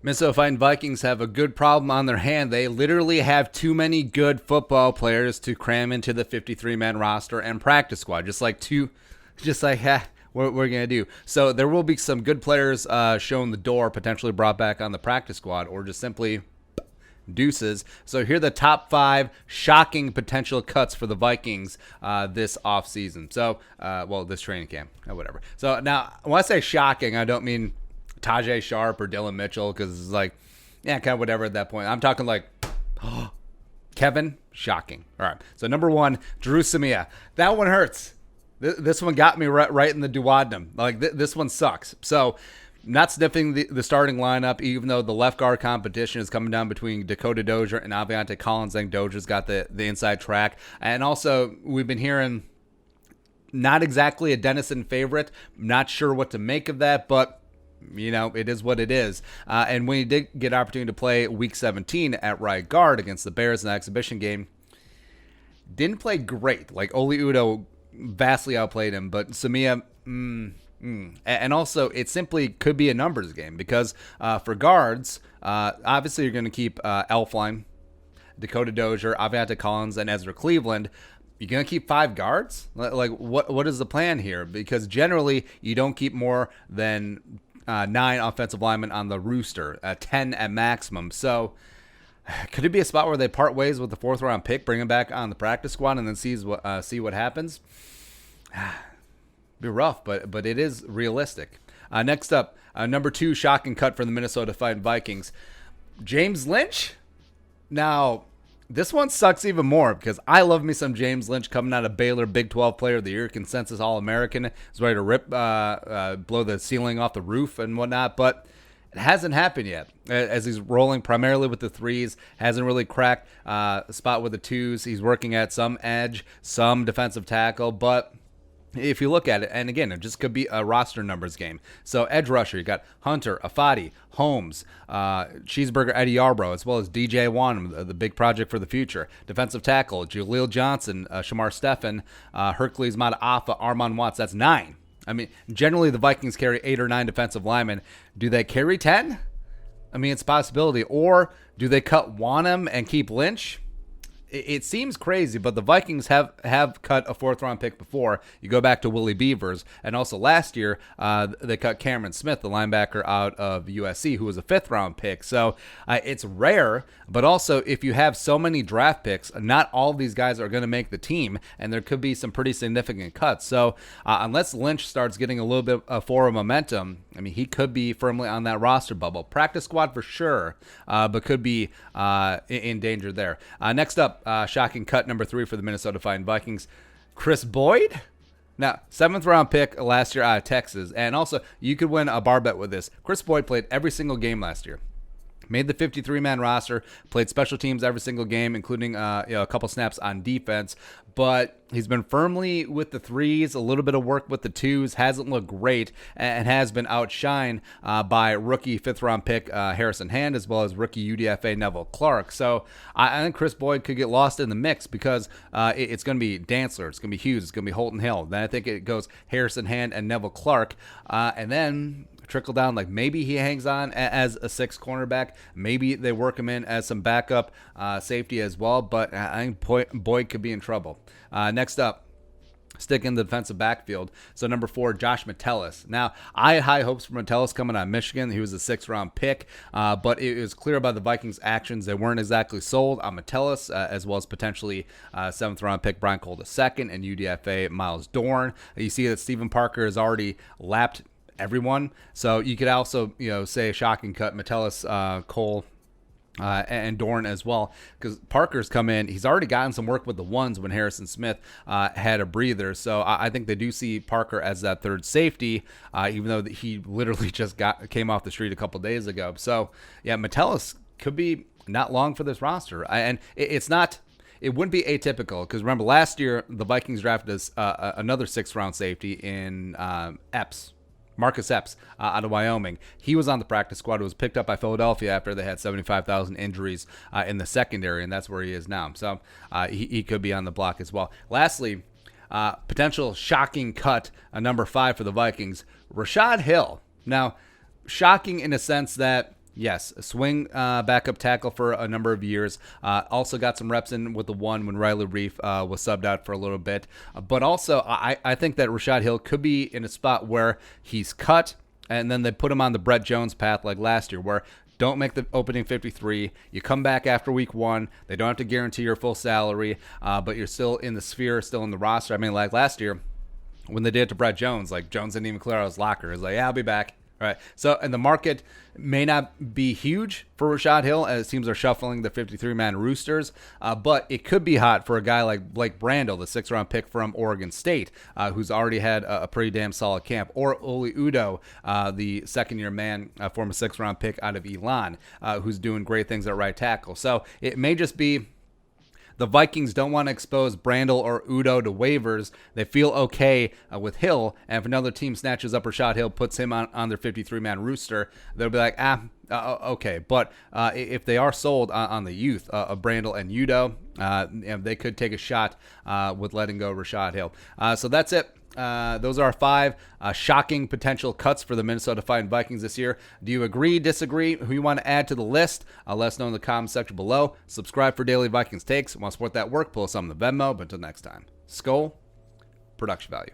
Minnesota Vikings have a good problem on their hand. They literally have too many good football players to cram into the 53-man roster and practice squad. What we're going to do. So there will be some good players shown the door, potentially brought back on the practice squad, or just simply deuces. So here are the top 5 shocking potential cuts for the Vikings this offseason. So, this training camp, or whatever. So now, when I say shocking, I don't mean Tajay Sharp or Dylan Mitchell, because it's like, yeah, kind of whatever at that point. I'm talking like, Kevin, shocking. All right. So number 1, Dru Samia. That one hurts. This one got me right in the duodenum. Like, this one sucks. So, not sniffing the starting lineup, even though the left guard competition is coming down between Dakota Dozier and Aviante Collins. I think Dozier's got the inside track. And also, we've been hearing not exactly a Dennison favorite. Not sure what to make of that, but it is what it is. And when he did get an opportunity to play Week 17 at right guard against the Bears in the exhibition game, didn't play great. Like, Oli Udo vastly outplayed him, but Samia, and also it simply could be a numbers game because for guards, obviously you're going to keep Elfline, Dakota Dozier, Aviante Collins, and Ezra Cleveland. You're going to keep 5 guards? Like, what is the plan here? Because generally you don't keep more than 9 offensive linemen on the rooster, 10 at maximum. So could it be a spot where they part ways with the 4th round pick, bring him back on the practice squad, and then see what happens? Be rough, but it is realistic. Next up, number 2 shocking cut for the Minnesota Vikings, James Lynch. Now, this one sucks even more because I love me some James Lynch coming out of Baylor, Big 12 Player of the Year, consensus All-American. He's ready to blow the ceiling off the roof and whatnot, but it hasn't happened yet, as he's rolling primarily with the 3s. Hasn't really cracked a spot with the 2s. He's working at some edge, some defensive tackle, but if you look at it, and again, it just could be a roster numbers game. So edge rusher, you got Hunter, Afadi, Holmes, Cheeseburger, Eddie Yarbrough, as well as DJ Wanham, the big project for the future. Defensive tackle, Jaleel Johnson, Shamar Stephan, Hercules Mataafa, Armon Watts. That's 9. I mean, generally the Vikings carry 8 or 9 defensive linemen. Do they carry 10? I mean, it's a possibility. Or do they cut Wanham and keep Lynch? It seems crazy, but the Vikings have cut a 4th round pick before. You go back to Willie Beavers, and also last year they cut Cameron Smith, the linebacker out of USC, who was a 5th round pick. So it's rare, but also if you have so many draft picks, not all of these guys are going to make the team, and there could be some pretty significant cuts. So unless Lynch starts getting a little bit of forward momentum, I mean, he could be firmly on that roster bubble. Practice squad for sure, but could be in danger there. Next up, shocking cut number 3 for the Minnesota Vikings, Kris Boyd. Now, 7th round pick last year out of Texas, and also you could win a bar bet with this. Kris Boyd played every single game last year. Made the 53-man roster, played special teams every single game, including a couple snaps on defense. But he's been firmly with the 3s, a little bit of work with the 2s, hasn't looked great, and has been outshined by rookie 5th-round pick Harrison Hand, as well as rookie UDFA Neville Clark. So I think Kris Boyd could get lost in the mix because it's going to be Dantzler, it's going to be Hughes, it's going to be Holton Hill. Then I think it goes Harrison Hand and Neville Clark, and then trickle down, like maybe he hangs on as a 6th cornerback, maybe they work him in as some backup safety as well, but I think Boyd could be in trouble. Next up, stick in the defensive backfield. So number 4, Josh Metellus. Now, I had high hopes for Metellus coming out of Michigan. He was a 6th round pick, but it was clear by the Vikings' actions they weren't exactly sold on Metellus, as well as potentially 7th round pick Brian Cole II and UDFA Miles Dorn. You see that Stephen Parker has already lapped everyone, so you could also say a shocking cut, Metellus, Cole, and Dorn as well, because Parker's come in. He's already gotten some work with the 1s when Harrison Smith had a breather. So I think they do see Parker as that 3rd safety, even though he literally just came off the street a couple days ago. So yeah, Metellus could be not long for this roster, and it's not. It wouldn't be atypical because remember last year the Vikings drafted another 6th round safety in Marcus Epps out of Wyoming. He was on the practice squad. It was picked up by Philadelphia after they had 75,000 injuries in the secondary, and that's where he is now. So he could be on the block as well. Lastly, potential shocking cut, number 5 for the Vikings, Rashod Hill. Now, shocking in a sense that Yes, a swing backup tackle for a number of years. Also got some reps in with the one when Riley Reef was subbed out for a little bit. But also, I think that Rashod Hill could be in a spot where he's cut, and then they put him on the Brett Jones path like last year, where don't make the opening 53. You come back after week 1. They don't have to guarantee your full salary, but you're still in the sphere, still in the roster. I mean, like last year, when they did it to Brett Jones, like Jones didn't even clear out his locker. He's like, yeah, I'll be back. All right. So, and the market may not be huge for Rashod Hill as teams are shuffling the 53-man roosters, but it could be hot for a guy like Blake Brandel, the 6th-round pick from Oregon State, who's already had a pretty damn solid camp, or Oli Udoh, the second-year man, former 6th-round pick out of Elon, who's doing great things at right tackle. So it may just be the Vikings don't want to expose Brandel or Udoh to waivers. They feel okay with Hill, and if another team snatches up Rashod Hill, puts him on their 53-man rooster, they'll be like, okay. But if they are sold on the youth of Brandel and Udoh, they could take a shot with letting go Rashod Hill. So that's it. Those are our 5 shocking potential cuts for the Minnesota Vikings this year. Do you agree, disagree? Who you want to add to the list? Let us know in the comments section below. Subscribe for daily Vikings takes. Want to support that work? Pull us on the Venmo. But until next time, Skol, production value.